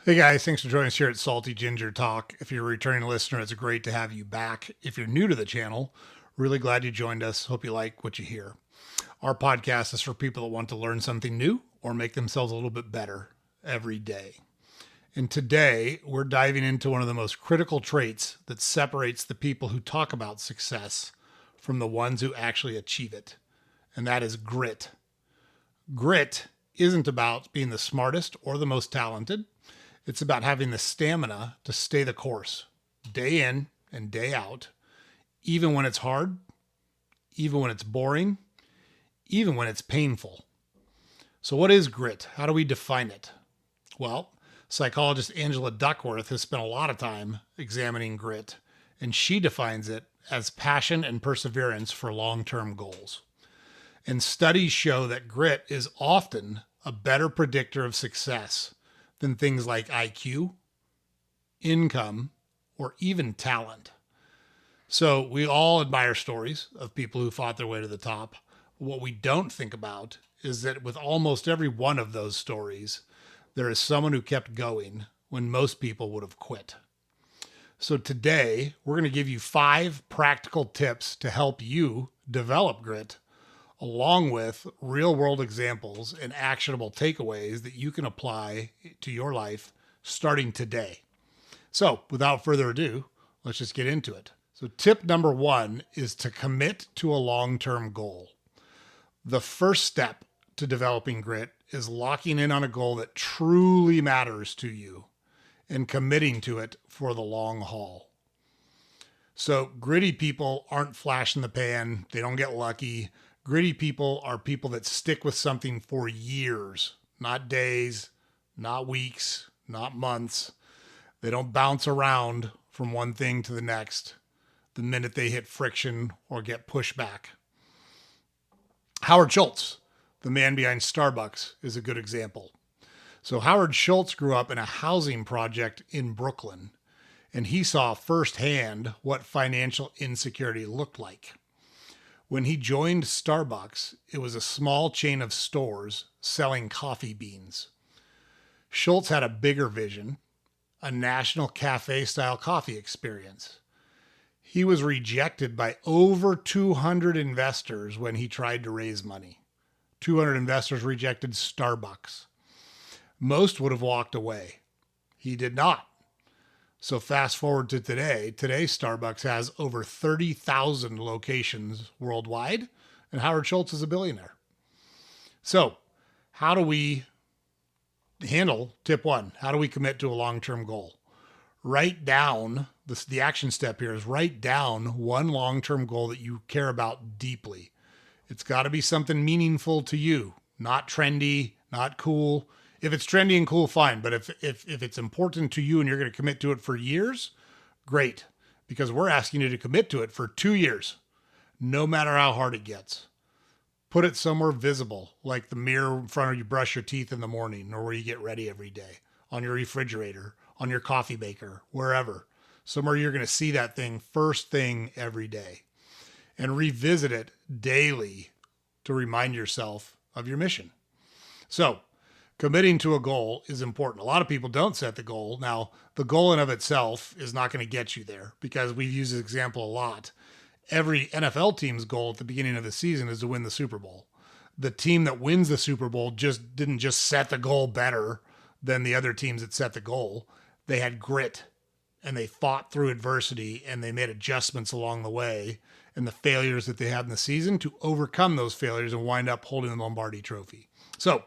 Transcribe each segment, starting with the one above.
Hey guys, thanks for joining us here at Salty Ginger Talk. If you're a returning listener, it's great to have you back. If you're new to the channel, really glad you joined us. Hope you like what you hear. Our podcast is for people that want to learn something new or make themselves a little bit better every day. And today, we're diving into one of the most critical traits that separates the people who talk about success from the ones who actually achieve it, and that is grit. Grit isn't about being the smartest or the most talented. It's about having the stamina to stay the course, day in and day out, even when it's hard, even when it's boring, even when it's painful. So, what is grit? How do we define it? Well, psychologist Angela Duckworth has spent a lot of time examining grit, and she defines it as passion and perseverance for long term goals. And studies show that grit is often a better predictor of success than things like IQ, income, or even talent. So we all admire stories of people who fought their way to the top. What we don't think about is that with almost every one of those stories, there is someone who kept going when most people would have quit. So today, we're going to give you 5 practical tips to help you develop grit, along with real world examples and actionable takeaways that you can apply to your life starting today. So, without further ado, let's just get into it. So, tip number 1 is to commit to a long term goal. The first step to developing grit is locking in on a goal that truly matters to you and committing to it for the long haul. So, gritty people aren't flash in the pan, they don't get lucky. Gritty people are people that stick with something for years, not days, not weeks, not months. They don't bounce around from one thing to the next the minute they hit friction or get pushback. Howard Schultz, the man behind Starbucks, is a good example. So Howard Schultz grew up in a housing project in Brooklyn, and he saw firsthand what financial insecurity looked like. When he joined Starbucks, it was a small chain of stores selling coffee beans. Schultz had a bigger vision, a national cafe-style coffee experience. He was rejected by over 200 investors when he tried to raise money. 200 investors rejected Starbucks. Most would have walked away. He did not. So fast forward to today. Today, Starbucks has over 30,000 locations worldwide, and Howard Schultz is a billionaire. So how do we handle tip 1? How do we commit to a long-term goal? Write down, the action step here is write down one long-term goal that you care about deeply. It's got to be something meaningful to you, not trendy, not cool. If it's trendy and cool, fine. But if it's important to you and you're going to commit to it for years, great. Because we're asking you to commit to it for 2 years, no matter how hard it gets. Put it somewhere visible, like the mirror in front of you brush your teeth in the morning or where you get ready every day, on your refrigerator, on your coffee maker, wherever. Somewhere you're going to see that thing first thing every day. And revisit it daily to remind yourself of your mission. So, committing to a goal is important. A lot of people don't set the goal. Now, the goal in of itself is not going to get you there because we've used this example a lot. Every NFL team's goal at the beginning of the season is to win the Super Bowl. The team that wins the Super Bowl didn't just set the goal better than the other teams that set the goal. They had grit and they fought through adversity and they made adjustments along the way and the failures that they had in the season to overcome those failures and wind up holding the Lombardi Trophy. So,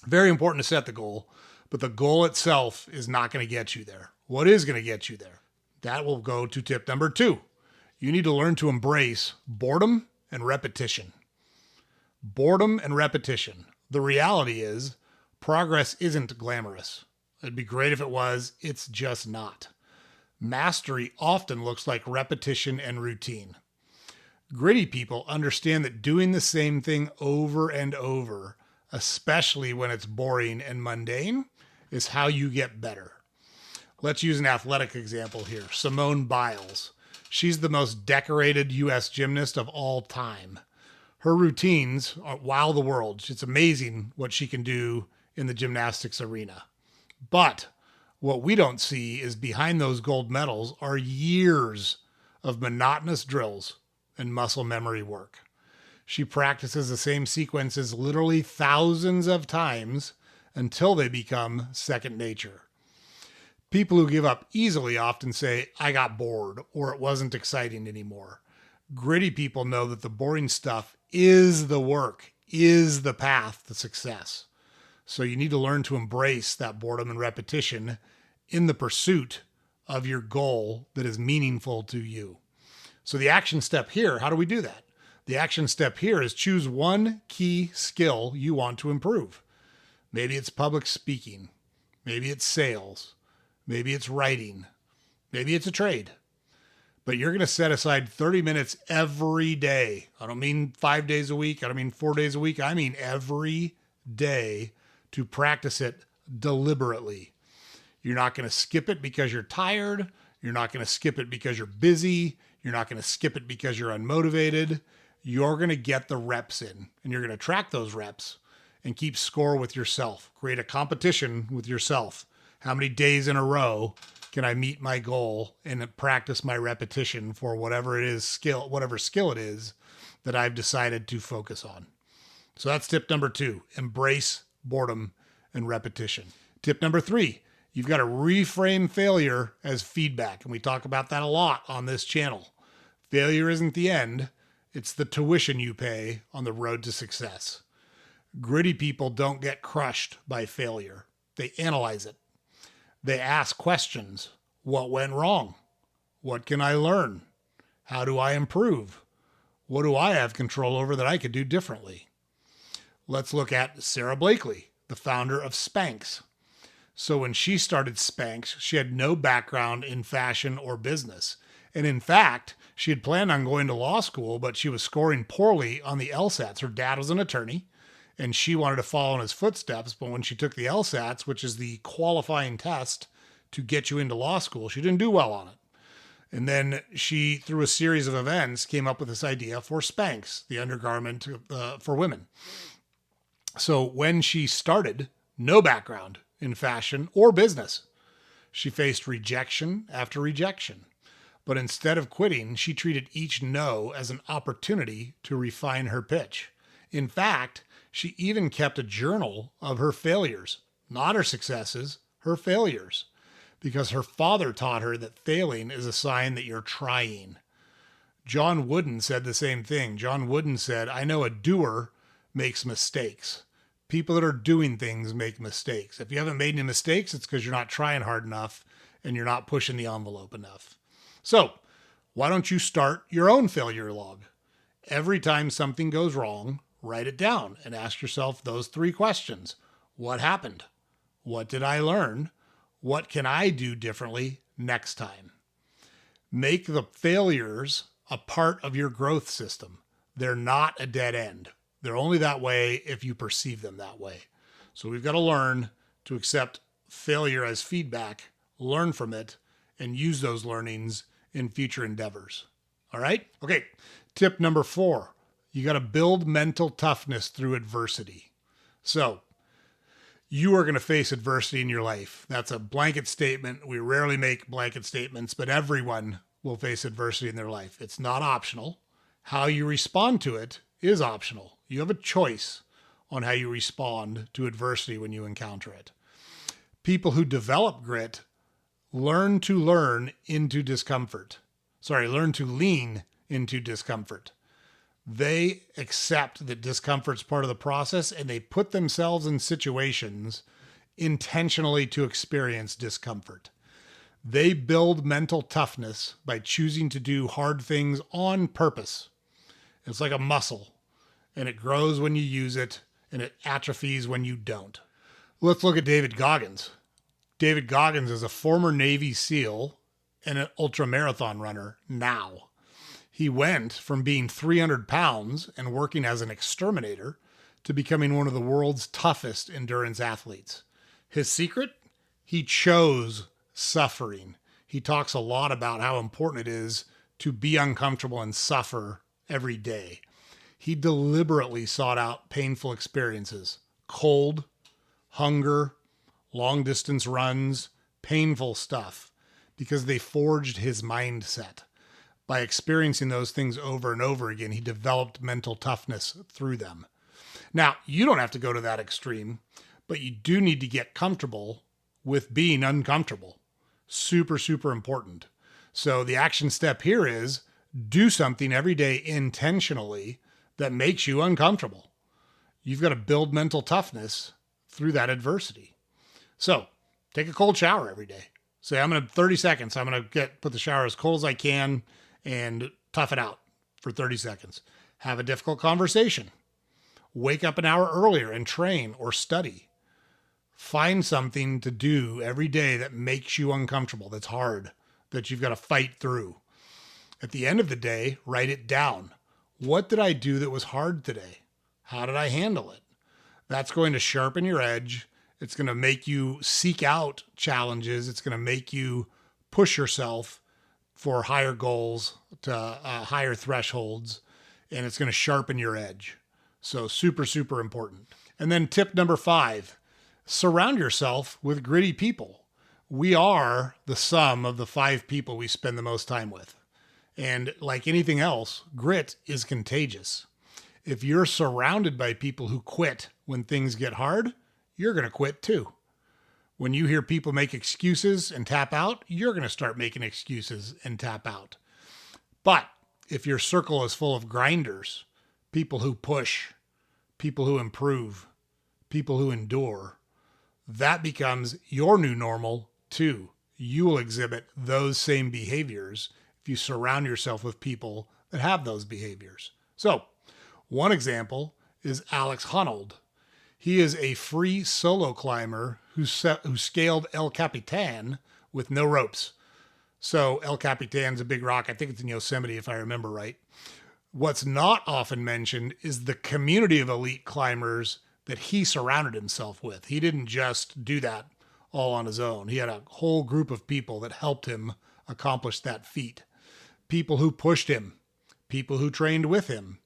very important to set the goal, but the goal itself is not going to get you there. What is going to get you there? That will go to tip number 2. You need to learn to embrace boredom and repetition. Boredom and repetition. The reality is, progress isn't glamorous. It'd be great if it was. It's just not. Mastery often looks like repetition and routine. Gritty people understand that doing the same thing over and over, especially when it's boring and mundane, is how you get better. Let's use an athletic example here. Simone Biles. She's the most decorated U.S. gymnast of all time. Her routines wow the world. It's amazing what she can do in the gymnastics arena. But What we don't see is behind those gold medals are years of monotonous drills and muscle memory work. She practices the same sequences literally thousands of times until they become second nature. People who give up easily often say, I got bored, or it wasn't exciting anymore. Gritty people know that the boring stuff is the work, is the path to success. So you need to learn to embrace that boredom and repetition in the pursuit of your goal that is meaningful to you. So the action step here, how do we do that? The action step here is choose one key skill you want to improve. Maybe it's public speaking. Maybe it's sales. Maybe it's writing. Maybe it's a trade. But you're going to set aside 30 minutes every day. I don't mean 5 days a week. I don't mean 4 days a week. I mean every day to practice it deliberately. You're not going to skip it because you're tired. You're not going to skip it because you're busy. You're not going to skip it because you're unmotivated. You're going to get the reps in, and you're going to track those reps and keep score with yourself. Create a competition with yourself. How many days in a row can I meet my goal and practice my repetition for whatever it is, whatever skill it is that I've decided to focus on? So that's tip number 2, embrace boredom and repetition. Tip number 3, you've got to reframe failure as feedback. And we talk about that a lot on this channel. Failure isn't the end. It's the tuition you pay on the road to success. Gritty people don't get crushed by failure. They analyze it. They ask questions. What went wrong? What can I learn? How do I improve? What do I have control over that I could do differently? Let's look at Sarah Blakely, the founder of Spanx. So when she started Spanx, she had no background in fashion or business. And in fact, she had planned on going to law school, but she was scoring poorly on the LSATs. Her dad was an attorney, and she wanted to follow in his footsteps. But when she took the LSATs, which is the qualifying test to get you into law school, she didn't do well on it. And then she, through a series of events, came up with this idea for Spanx, the undergarment for women. So when she started, no background in fashion or business, she faced rejection after rejection. But instead of quitting, she treated each no as an opportunity to refine her pitch. In fact, she even kept a journal of her failures, not her successes, her failures, because her father taught her that failing is a sign that you're trying. John Wooden said the same thing. John Wooden said, I know a doer makes mistakes. People that are doing things make mistakes. If you haven't made any mistakes, it's because you're not trying hard enough and you're not pushing the envelope enough. So why don't you start your own failure log? Every time something goes wrong, write it down and ask yourself those 3 questions. What happened? What did I learn? What can I do differently next time? Make the failures a part of your growth system. They're not a dead end. They're only that way if you perceive them that way. So we've got to learn to accept failure as feedback, learn from it, and use those learnings in future endeavors. All right? Okay. Tip number 4, you got to build mental toughness through adversity. So you are going to face adversity in your life. That's a blanket statement. We rarely make blanket statements, but everyone will face adversity in their life. It's not optional. How you respond to it is optional. You have a choice on how you respond to adversity when you encounter it. People who develop grit learn to lean into discomfort. They accept that discomfort's part of the process, and they put themselves in situations intentionally to experience discomfort. They build mental toughness by choosing to do hard things on purpose. It's like a muscle, and it grows when you use it, and it atrophies when you don't. Let's look at David Goggins. David Goggins is a former Navy SEAL and an ultramarathon runner now. He went from being 300 pounds and working as an exterminator to becoming one of the world's toughest endurance athletes. His secret? He chose suffering. He talks a lot about how important it is to be uncomfortable and suffer every day. He deliberately sought out painful experiences, cold, hunger, long distance runs, painful stuff because they forged his mindset. By experiencing those things over and over again, he developed mental toughness through them. Now, you don't have to go to that extreme, but you do need to get comfortable with being uncomfortable. Super, super important. So the action step here is do something every day intentionally that makes you uncomfortable. You've got to build mental toughness through that adversity. So take a cold shower every day. Say, 30 seconds. I'm going to put the shower as cold as I can and tough it out for 30 seconds. Have a difficult conversation. Wake up an hour earlier and train or study. Find something to do every day that makes you uncomfortable, that's hard, that you've got to fight through. At the end of the day, write it down. What did I do that was hard today? How did I handle it? That's going to sharpen your edge. It's going to make you seek out challenges. It's going to make you push yourself for higher goals, to higher thresholds, and it's going to sharpen your edge. So super, super important. And then tip number 5, surround yourself with gritty people. We are the sum of the 5 people we spend the most time with. And like anything else, grit is contagious. If you're surrounded by people who quit when things get hard, you're going to quit too. When you hear people make excuses and tap out, you're going to start making excuses and tap out. But if your circle is full of grinders, people who push, people who improve, people who endure, that becomes your new normal too. You will exhibit those same behaviors if you surround yourself with people that have those behaviors. So, one example is Alex Honnold. He is a free solo climber who scaled El Capitan with no ropes. So El Capitan's a big rock. I think it's in Yosemite if I remember right. What's not often mentioned is the community of elite climbers that he surrounded himself with. He didn't just do that all on his own. He had a whole group of people that helped him accomplish that feat. People who pushed him, people who trained with him,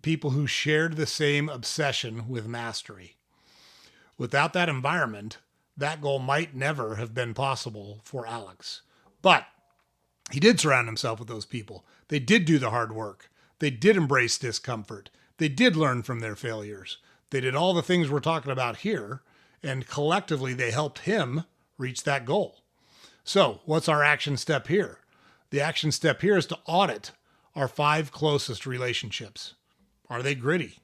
people who shared the same obsession with mastery. Without that environment, that goal might never have been possible for Alex. But he did surround himself with those people. They did do the hard work. They did embrace discomfort. They did learn from their failures. They did all the things we're talking about here, and collectively they helped him reach that goal. So what's our action step here? The action step here is to audit our 5 closest relationships. Are they gritty?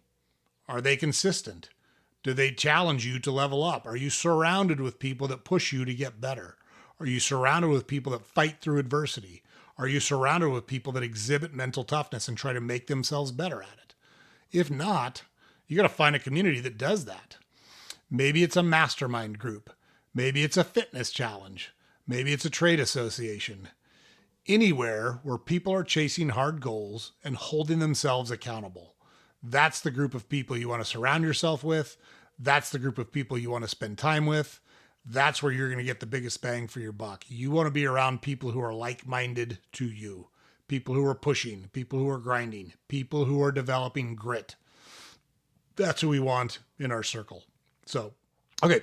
Are they consistent? Do they challenge you to level up? Are you surrounded with people that push you to get better? Are you surrounded with people that fight through adversity? Are you surrounded with people that exhibit mental toughness and try to make themselves better at it? If not, you got to find a community that does that. Maybe it's a mastermind group. Maybe it's a fitness challenge. Maybe it's a trade association. Anywhere where people are chasing hard goals and holding themselves accountable. That's the group of people you want to surround yourself with. That's the group of people you want to spend time with. That's where you're going to get the biggest bang for your buck. You want to be around people who are like-minded to you. People who are pushing, people who are grinding, people who are developing grit. That's who we want in our circle. So, okay,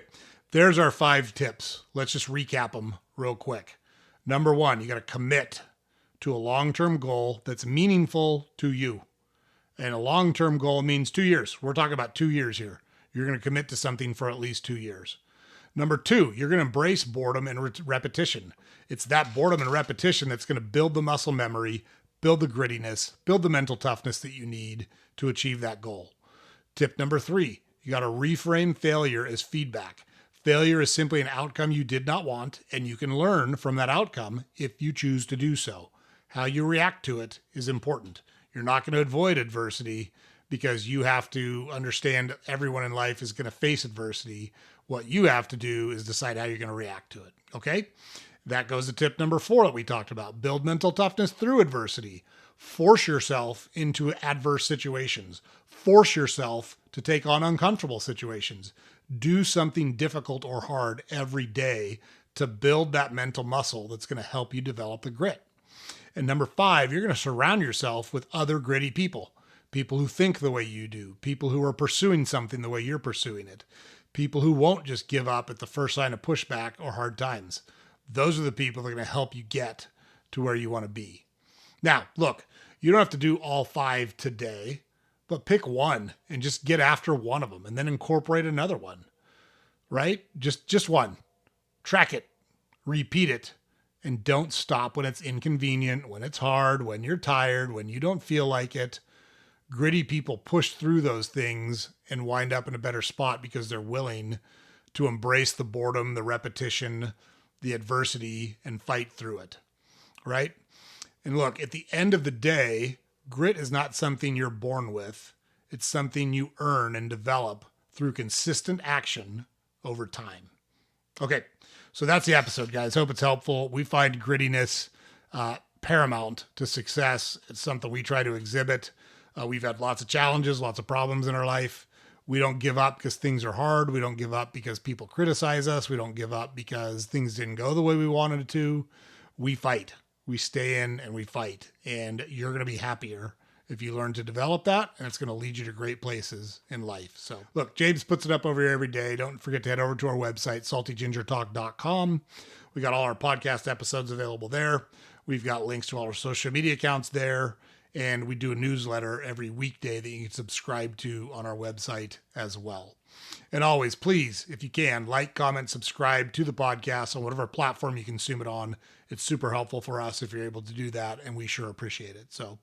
there's our 5 tips. Let's just recap them real quick. Number 1, you got to commit to a long-term goal that's meaningful to you. And a long-term goal means 2 years. We're talking about 2 years here. You're going to commit to something for at least 2 years. Number 2, you're going to embrace boredom and repetition. It's that boredom and repetition that's going to build the muscle memory, build the grittiness, build the mental toughness that you need to achieve that goal. Tip number 3, you got to reframe failure as feedback. Failure is simply an outcome you did not want, and you can learn from that outcome if you choose to do so. How you react to it is important. You're not going to avoid adversity because you have to understand everyone in life is going to face adversity. What you have to do is decide how you're going to react to it. Okay? That goes to tip number 4 that we talked about. Build mental toughness through adversity. Force yourself into adverse situations. Force yourself to take on uncomfortable situations. Do something difficult or hard every day to build that mental muscle that's going to help you develop the grit. And number 5, you're going to surround yourself with other gritty people. People who think the way you do. People who are pursuing something the way you're pursuing it. People who won't just give up at the first sign of pushback or hard times. Those are the people that are going to help you get to where you want to be. Now, look, you don't have to do all 5 today, but pick one and just get after one of them and then incorporate another one, right? Just one. Track it, repeat it, and don't stop when it's inconvenient, when it's hard, when you're tired, when you don't feel like it. Gritty people push through those things and wind up in a better spot because they're willing to embrace the boredom, the repetition, the adversity, and fight through it, right? And look, at the end of the day, grit is not something you're born with. It's something you earn and develop through consistent action over time. Okay, so that's the episode, guys. Hope it's helpful. We find grittiness paramount to success. It's something we try to exhibit. We've had lots of challenges, lots of problems in our life. We don't give up because things are hard. We don't give up because people criticize us. We don't give up because things didn't go the way we wanted it to. We fight. We stay in and we fight. And you're going to be happier if you learn to develop that, and it's going to lead you to great places in life. So look, James puts it up over here every day. Don't forget to head over to our website, saltygingertalk.com. We got all our podcast episodes available there. We've got links to all our social media accounts there. And we do a newsletter every weekday that you can subscribe to on our website as well. And always, please, if you can, like, comment, subscribe to the podcast on whatever platform you consume it on. It's super helpful for us if you're able to do that, and we sure appreciate it. So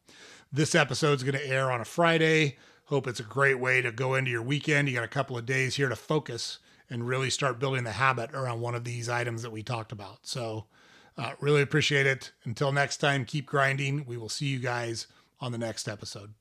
this episode is going to air on a Friday. Hope it's a great way to go into your weekend. You got a couple of days here to focus and really start building the habit around one of these items that we talked about. So really appreciate it. Until next time, keep grinding. We will see you guys on the next episode.